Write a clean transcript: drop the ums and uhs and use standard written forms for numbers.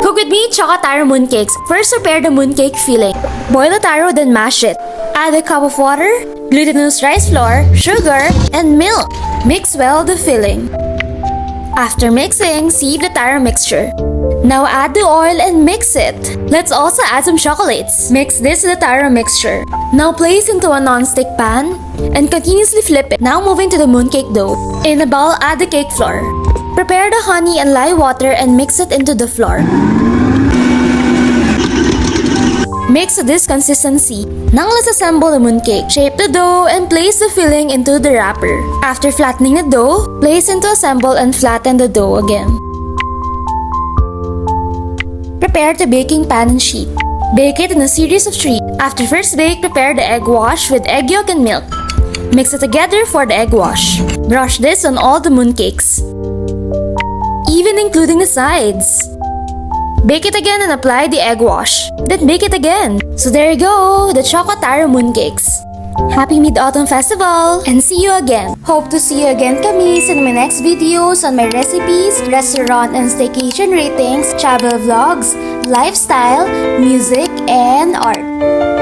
Cook with me, Chocolate Taro Mooncakes. First, prepare the mooncake filling. Boil the taro, then mash it. Add a cup of water, glutinous rice flour, sugar, and milk. Mix well the filling. After mixing, sieve the taro mixture. Now add the oil and mix it. Let's also add some chocolates. Mix this with the taro mixture. Now place into a non-stick pan and continuously flip it. Now moving to the mooncake dough. In a bowl, add the cake flour. Prepare the honey and lye water and mix it into the flour. Mix to this consistency. Now let's assemble the mooncake. Shape the dough and place the filling into the wrapper. After flattening the dough, place into assemble and flatten the dough again. Prepare the baking pan and sheet. Bake it in a series of 3. After first bake, prepare the egg wash with egg yolk and milk. Mix it together for the egg wash. Brush this on all the mooncakes, even including the sides. Bake it again and apply the egg wash. Then bake it again. So there you go, the Chocolate Taro Mooncakes. Happy Mid-Autumn Festival! And see you again! Hope to see you again, kamis, in my next videos on my recipes, restaurant and staycation ratings, travel vlogs, lifestyle, music, and art.